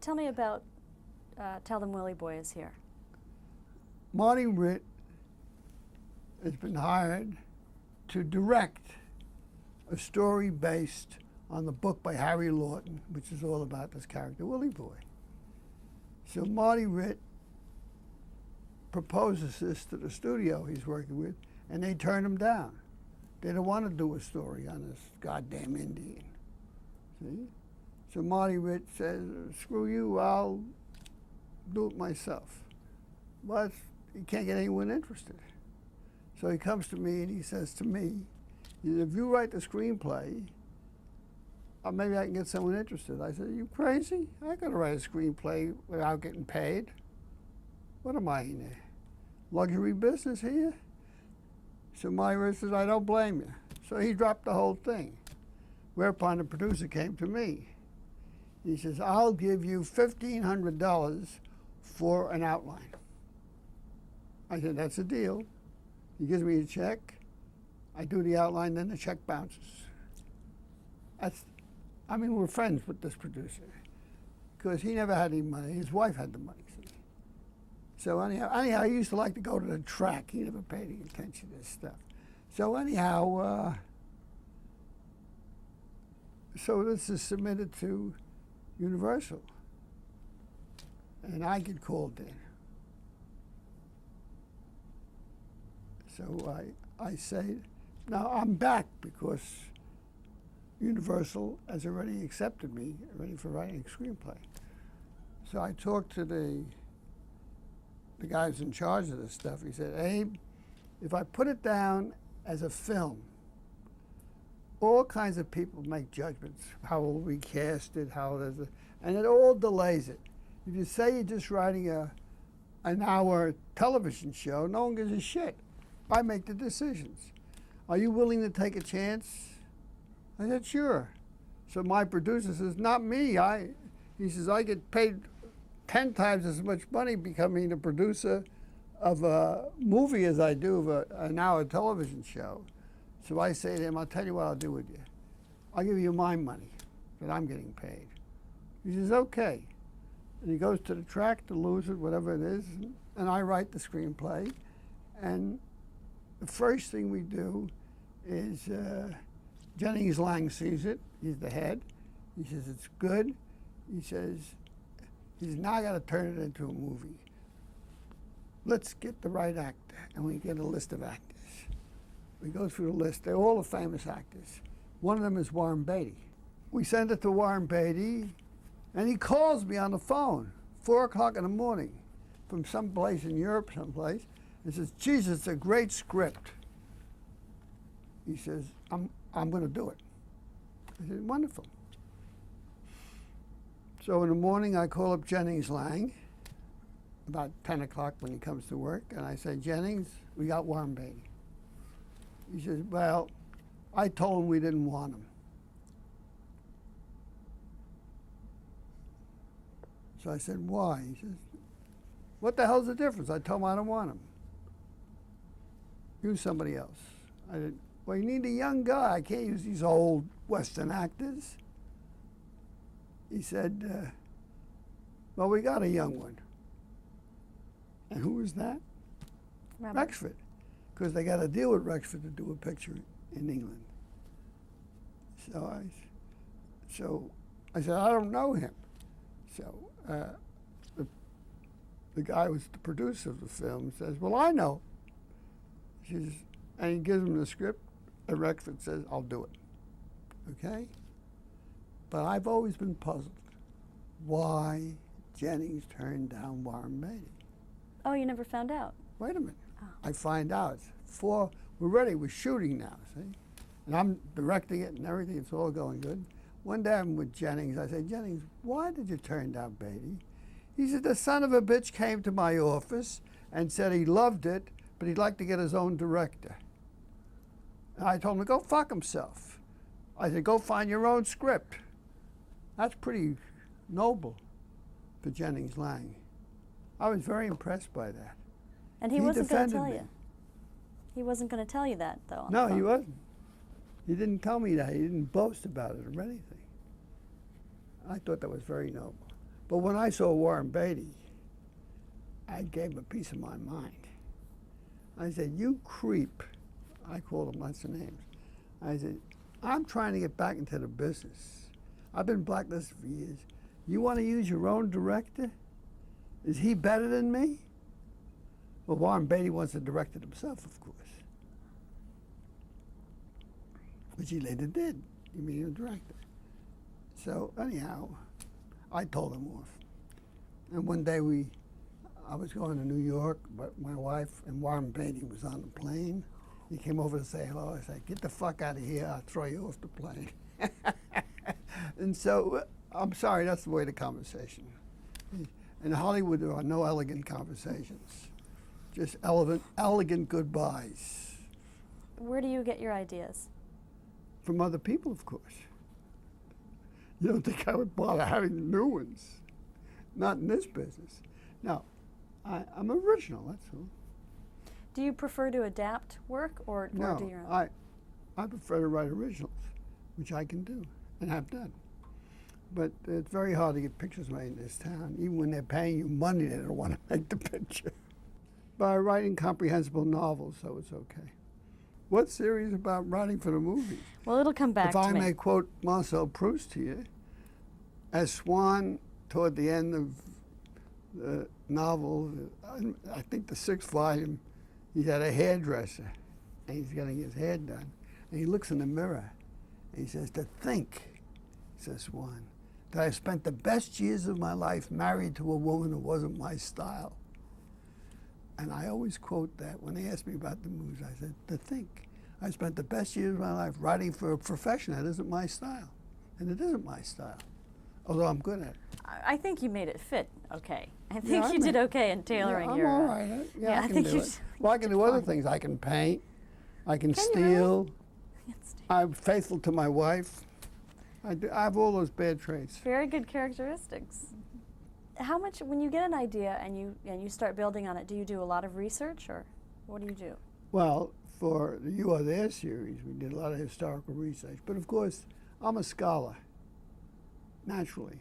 Tell me about Tell Them Willie Boy is here. Marty Ritt has been hired to direct a story based on the book by Harry Lawton, which is all about this character, Willie Boy. So Marty Ritt proposes this to the studio he's working with, and they turn him down. They don't want to do a story on this goddamn Indian. See? So Marty Ritt says, screw you, I'll do it myself. But he can't get anyone interested. So he comes to me and he says to me, if you write the screenplay, maybe I can get someone interested. I said, are you crazy? I gotta write a screenplay without getting paid. What am I in a luxury business here? So Myra says, I don't blame you. So he dropped the whole thing. Whereupon the producer came to me. He says, I'll give you $1,500 for an outline. I said, that's a deal. He gives me a check. I do the outline, then the check bounces. I mean, we're friends with this producer because he never had any money. His wife had the money. See? So anyhow, he used to like to go to the track. He never paid any attention to this stuff. So anyhow, so this is submitted to Universal, and I get called in. So I say, now I'm back because Universal has already accepted me, ready for writing a screenplay. So I talked to the guys in charge of this stuff. He said, Abe, if I put it down as a film, all kinds of people make judgments. How will we cast it? And it all delays it. If you say you're just writing an hour television show, no one gives a shit. I make the decisions. Are you willing to take a chance? I said, sure. So my producer says, not me. He says, I get paid 10 times as much money becoming the producer of a movie as I do of an hour television show. So I say to him, I'll tell you what I'll do with you. I'll give you my money that I'm getting paid. He says, okay. And he goes to the track to lose it, whatever it is, and I write the screenplay. And the first thing we do is Jennings Lang sees it. He's the head. He says, it's good. He says, now I got to turn it into a movie. Let's get the right actor. And we get a list of actors. We go through the list. They're all the famous actors. One of them is Warren Beatty. We send it to Warren Beatty, and he calls me on the phone, 4 o'clock in the morning, from someplace in Europe, someplace, and says, Jesus, it's a great script. He says, I'm going to do it. I said, wonderful. So in the morning, I call up Jennings Lang, about 10 o'clock when he comes to work, and I say, Jennings, we got Warren Beatty. He says, well, I told him we didn't want him. So I said, why? He says, what the hell's the difference? I told him I don't want him. Use somebody else. I said, well, you need a young guy. I can't use these old Western actors. He said, well, we got a young one. And who was that? Robert. Rexford. Because they got to deal with Rexford to do a picture in England. So I said, I don't know him. So the guy who was the producer of the film says, well, I know. And he gives him the script, and Rexford says, I'll do it. Okay? But I've always been puzzled why Jennings turned down Warren Beatty. Oh, you never found out? Wait a minute. Oh. I find out. We're ready. We're shooting now, see? And I'm directing it and everything. It's all going good. One day I'm with Jennings. I say, Jennings, why did you turn down Beatty? He said, the son of a bitch came to my office and said he loved it, but he'd like to get his own director. And I told him to go fuck himself. I said, go find your own script. That's pretty noble for Jennings Lang. I was very impressed by that. And he wasn't going to defended tell me. you. He wasn't going to tell you that, though. on No, the he phone. wasn't. He didn't tell me that. He didn't boast about it or anything. I thought that was very noble. But when I saw Warren Beatty, I gave him a piece of my mind. I said, you creep. I called him lots of names. I said, I'm trying to get back into the business. I've been blacklisted for years. You want to use your own director? Is he better than me? Well, Warren Beatty wants to direct it himself, of course. Which he later did. He made a director. So anyhow, I told him off. And one day I was going to New York, but my wife and Warren Beatty was on the plane. He came over to say hello. I said, get the fuck out of here. I'll throw you off the plane. And so, I'm sorry, that's the way the conversation. In Hollywood, there are no elegant conversations. Just elegant goodbyes. Where do you get your ideas? From other people, of course. You don't think I would bother having new ones? Not in this business. No, I'm original, that's all. Do you prefer to adapt work or do your own? No, I prefer to write originals, which I can do and have done. But it's very hard to get pictures made in this town. Even when they're paying you money, they don't want to make the picture. But I'm writing comprehensible novels, so it's okay. What's serious about writing for the movies? Well, it'll come back to me. If I may quote Marcel Proust to you, as Swann, toward the end of the novel, I think the 6th volume, he's at a hairdresser, and he's getting his hair done. And he looks in the mirror, and he says, to think, says Swann, that I spent the best years of my life married to a woman who wasn't my style. And I always quote that when they ask me about the movies. I said, to think, I spent the best years of my life writing for a profession that isn't my style. And it isn't my style, although I'm good at it. I think you made it fit okay. I think you did okay in tailoring your... I'm all right. I can do it. Well, I can do other things. I can paint. I can steal. I'm faithful to my wife. I have all those bad traits. Very good characteristics. How much, when you get an idea and you start building on it, do you do a lot of research, or what do you do? Well, for the You Are There series, we did a lot of historical research. But of course, I'm a scholar, naturally.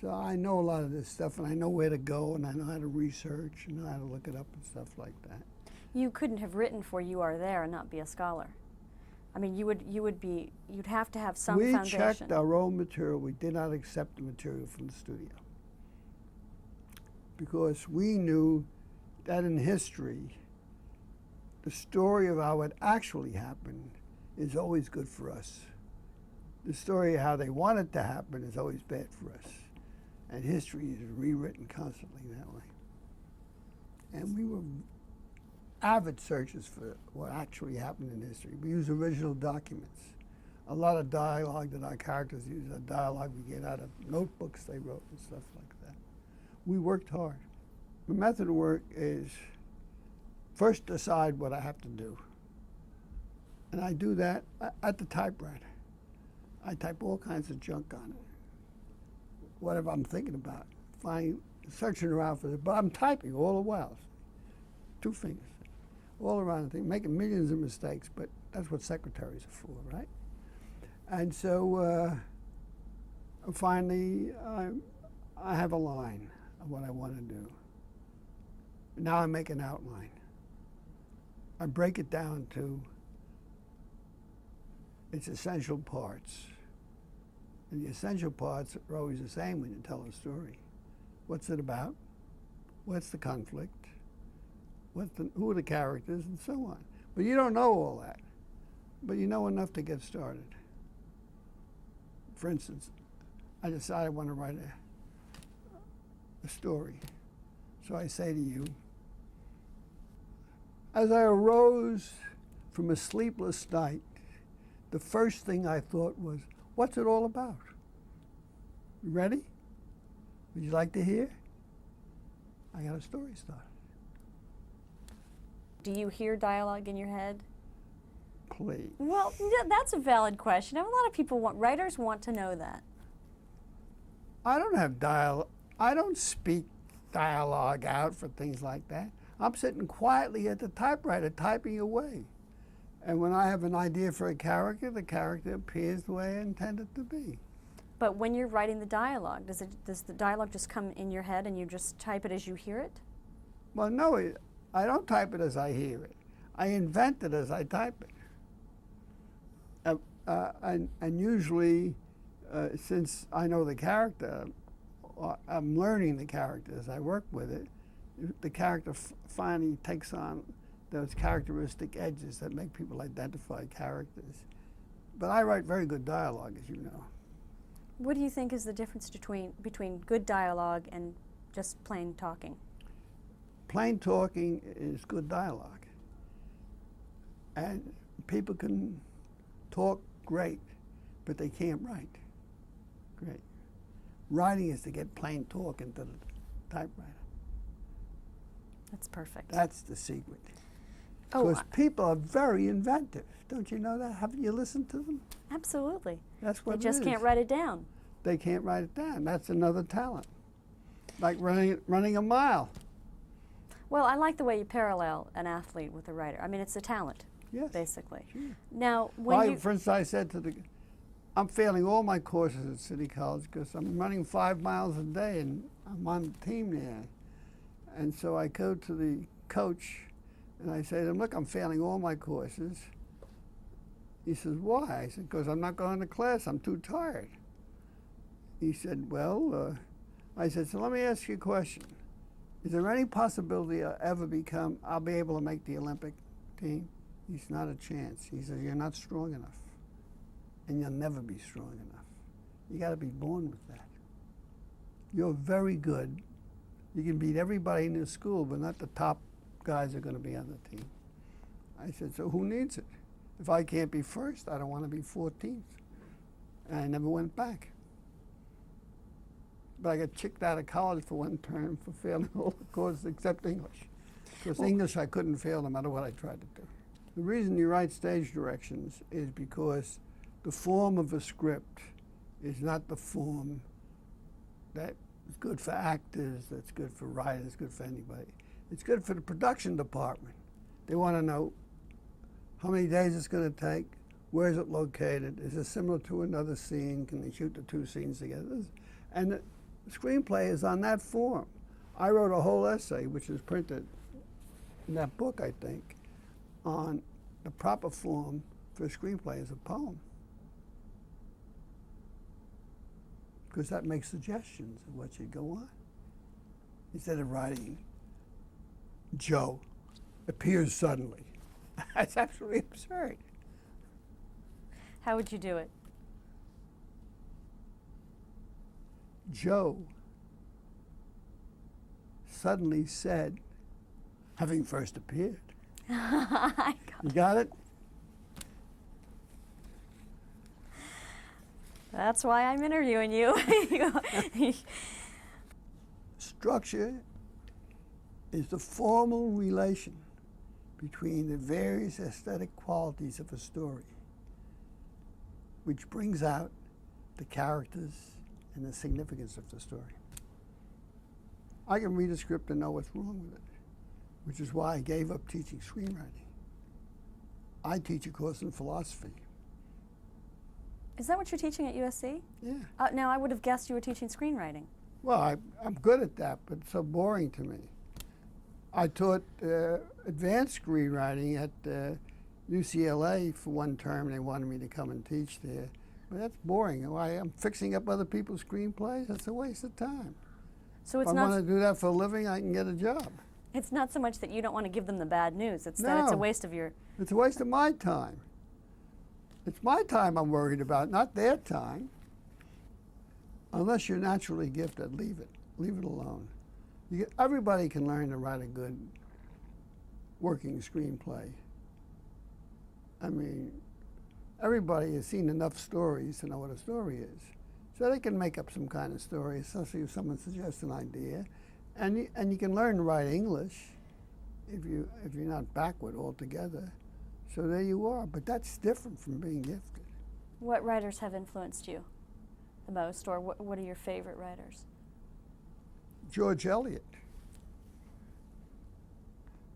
So I know a lot of this stuff, and I know where to go, and I know how to research, and know how to look it up and stuff like that. You couldn't have written for You Are There and not be a scholar. I mean, you'd have to have some foundation. We checked our own material. We did not accept the material from the studio, because we knew that in history, the story of how it actually happened is always good for us. The story of how they want it to happen is always bad for us. And history is rewritten constantly that way. And we were avid searchers for what actually happened in history. We use original documents. A lot of dialogue that our characters use, a dialogue we get out of notebooks they wrote and stuff like that. We worked hard. The method of work is first decide what I have to do. And I do that at the typewriter. I type all kinds of junk on it. Whatever I'm thinking about, searching around for it, but I'm typing all the while. 2 fingers, all around the thing, making millions of mistakes, but that's what secretaries are for, right? And so finally, I have a line of what I want to do. Now I make an outline. I break it down to its essential parts. And the essential parts are always the same when you tell a story. What's it about? What's the conflict? Who are the characters, and so on. But you don't know all that. But you know enough to get started. For instance, I decided I want to write a story. So I say to you, as I arose from a sleepless night, the first thing I thought was, what's it all about? You ready? Would you like to hear? I got a story started. Do you hear dialogue in your head? Please. Well, that's a valid question. A lot of people writers want to know that. I don't have dialogue. I don't speak dialogue out for things like that. I'm sitting quietly at the typewriter typing away. And when I have an idea for a character, the character appears the way I intend it to be. But when you're writing the dialogue, does the dialogue just come in your head and you just type it as you hear it? Well, no, I don't type it as I hear it. I invent it as I type it. And usually, since I know the character, I'm learning the character as I work with it. The character finally takes on those characteristic edges that make people identify characters. But I write very good dialogue, as you know. What do you think is the difference between good dialogue and just plain talking? Plain talking is good dialogue. And people can talk great, but they can't write great. Writing is to get plain talk into the typewriter. That's perfect. That's the secret. Oh, Because people are very inventive. Don't you know that? Haven't you listened to them? absolutely. That's what They just it can't is. write it down. They can't write it down. That's another talent. Like running a mile. Well, I like the way you parallel an athlete with a writer. I mean, it's a talent, Yes. basically. Sure. Now, when For instance, I said I'm failing all my courses at City College because I'm running 5 miles a day and I'm on the team there. And so I go to the coach and I say to him, look, I'm failing all my courses. He says, why? I said, because I'm not going to class. I'm too tired. He said, well, I said, so let me ask you a question. Is there any possibility I'll be able to make the Olympic team? He's not a chance. He says, you're not strong enough. And you'll never be strong enough. You got to be born with that. You're very good. You can beat everybody in the school, but not the top guys are going to be on the team. I said, so who needs it? If I can't be first, I don't want to be 14th. And I never went back. But I got kicked out of college for one term for failing all the courses except English. Because English I couldn't fail no matter what I tried to do. The reason you write stage directions is because the form of a script is not the form that is good for actors, that's good for writers, good for anybody. It's good for the production department. They want to know how many days it's going to take, where is it located, is it similar to another scene, can they shoot the two scenes together? And the screenplay is on that form. I wrote a whole essay, which is printed in that book, I think, on the proper form for a screenplay as a poem. Because that makes suggestions of what should go on. Instead of writing, Joe appears suddenly. That's absolutely absurd. how would you do it? Joe suddenly said, having first appeared. You got it? That's why I'm interviewing you. Structure is the formal relation between the various aesthetic qualities of a story, which brings out the characters and the significance of the story. I can read a script and know what's wrong with it, which is why I gave up teaching screenwriting. I teach a course in philosophy. Is that what you're teaching at USC? Yeah. Now, I would have guessed you were teaching screenwriting. Well, I'm good at that, but it's so boring to me. I taught advanced screenwriting at UCLA for one term. They wanted me to come and teach there. But that's boring. Why, I'm fixing up other people's screenplays? That's a waste of time. So it's If I not. want to do that for a living, I can get a job. It's not so much that you don't want to give them the bad news. It's that it's a No. waste of your. It's a waste of my time. It's my time I'm worried about, not their time. Unless you're naturally gifted, leave it. Leave it alone. Everybody can learn to write a good working screenplay. I mean, everybody has seen enough stories to know what a story is. So they can make up some kind of story, especially if someone suggests an idea. And you can learn to write English if you're not backward altogether. So there you are. But that's different from being gifted. What writers have influenced you the most, or what are your favorite writers? George Eliot.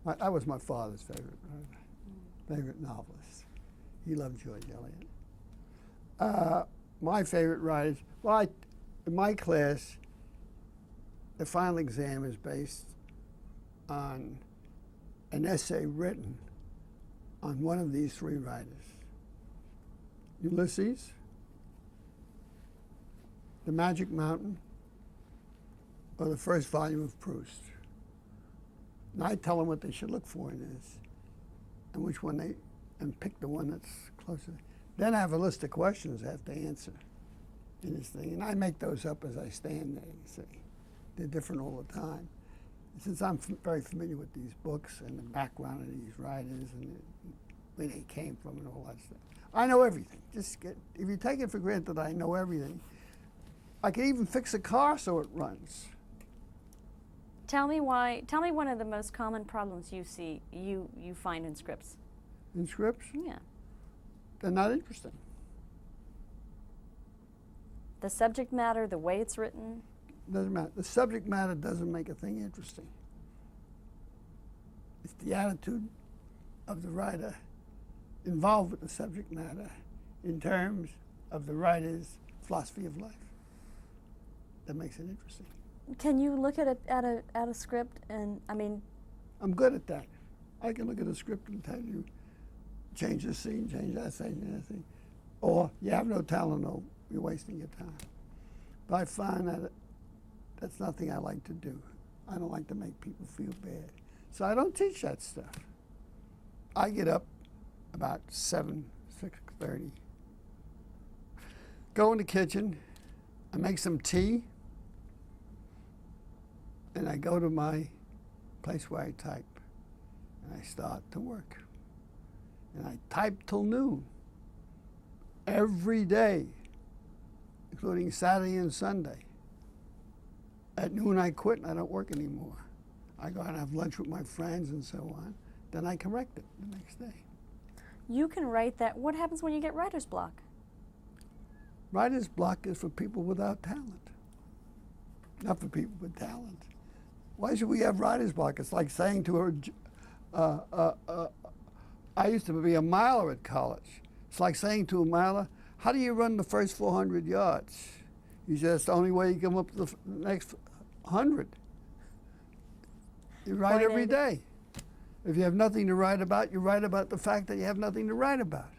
That was my father's favorite novelist. He loved George Eliot. my favorite writers, well, in my class, the final exam is based on an essay written on one of these three writers. Ulysses, The Magic Mountain, or the first volume of Proust. And I tell them what they should look for in this, and which one and pick the one that's closer. Then I have a list of questions I have to answer in this thing, and I make those up as I stand there, you see. They're different all the time. Since I'm very familiar with these books and the background of these writers and where they came from and all that stuff, I know everything. If you take it for granted that I know everything, I can even fix a car so it runs. Tell me one of the most common problems you find in scripts. In scripts? Yeah. They're not interesting. The subject matter, the way it's written. Doesn't matter. The subject matter doesn't make a thing interesting. It's the attitude of the writer involved with the subject matter in terms of the writer's philosophy of life that makes it interesting. Can you look at a script and, I mean... I'm good at that. I can look at a script and tell you, change this scene, change that scene. Or you have no talent, no, you're wasting your time. But I find that that's nothing I like to do. I don't like to make people feel bad. So I don't teach that stuff. I get up about 6:30, go in the kitchen, I make some tea, and I go to my place where I type, and I start to work. And I type till noon, every day, including Saturday and Sunday. At noon I quit and I don't work anymore. I go out and have lunch with my friends and so on. Then I correct it the next day. You can write that. What happens when you get writer's block? Writer's block is for people without talent, not for people with talent. Why should we have writer's block? It's like saying to her, I used to be a miler at college. It's like saying to a miler, how do you run the first 400 yards? He said, that's the only way you come up to the next 100. You write every day. If you have nothing to write about, you write about the fact that you have nothing to write about.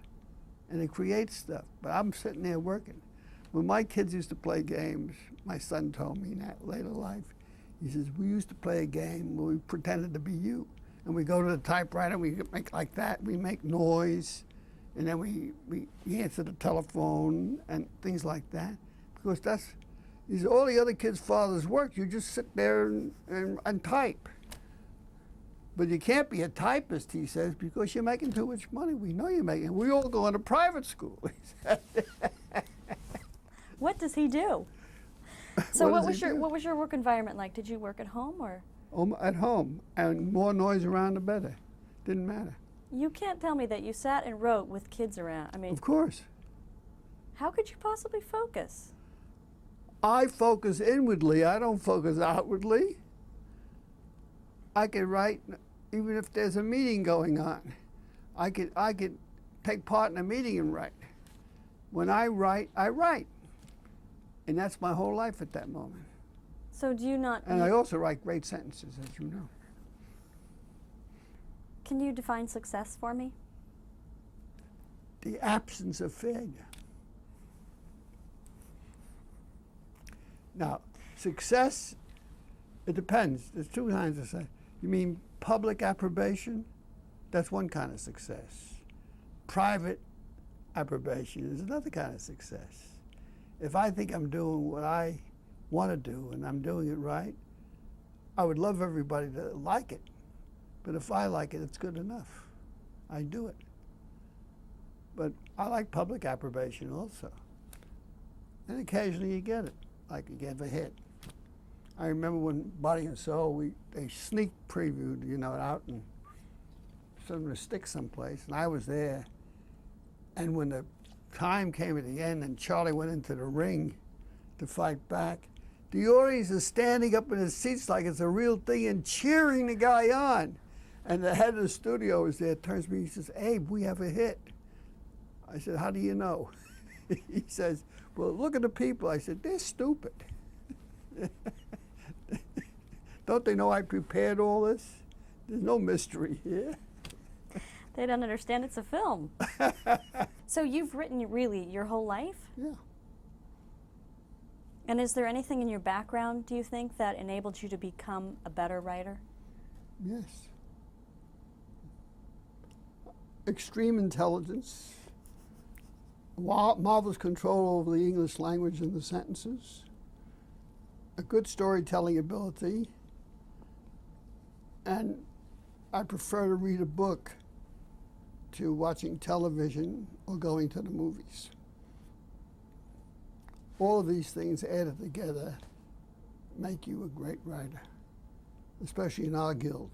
And it creates stuff. But I'm sitting there working. When my kids used to play games, my son told me in that later life, he says, we used to play a game where we pretended to be you. And we go to the typewriter, we make like that, we make noise, and then we answer the telephone and things like that. Because all the other kids' fathers work. You just sit there and type. But you can't be a typist, he says, because you're making too much money. We know you're making. We all go into private school. What does he do? So what was your work environment like? Did you work at home or? At home, and more noise around the better. Didn't matter. You can't tell me that you sat and wrote with kids around. I mean, of course. How could you possibly focus? I focus inwardly. I don't focus outwardly. I can write even if there's a meeting going on. I could take part in a meeting and write. When I write, I write. And that's my whole life at that moment. So do you not... And I also write great sentences, as you know. Can you define success for me? The absence of failure. Now, success, it depends. There's two kinds of success. You mean public approbation? That's one kind of success. Private approbation is another kind of success. If I think I'm doing what I want to do and I'm doing it right, I would love everybody to like it. But if I like it, it's good enough. I do it. But I like public approbation also. And occasionally you get it, like you get a hit. I remember when Body and Soul, they sneak previewed, out in some stick someplace, and I was there. And when the time came at the end and Charlie went into the ring to fight back, the audience is standing up in his seats like it's a real thing and cheering the guy on. And the head of the studio is there, turns to me, he says, Abe, we have a hit. I said, how do you know? He says, well, look at the people. I said, they're stupid. Don't they know I prepared all this? There's no mystery here. They don't understand it's a film. So you've written really your whole life? Yeah. And is there anything in your background, do you think, that enabled you to become a better writer? Yes. Extreme intelligence, marvelous control over the English language and the sentences, a good storytelling ability, and I prefer to read a book to watching television or going to the movies. All of these things added together make you a great writer, especially in our guild.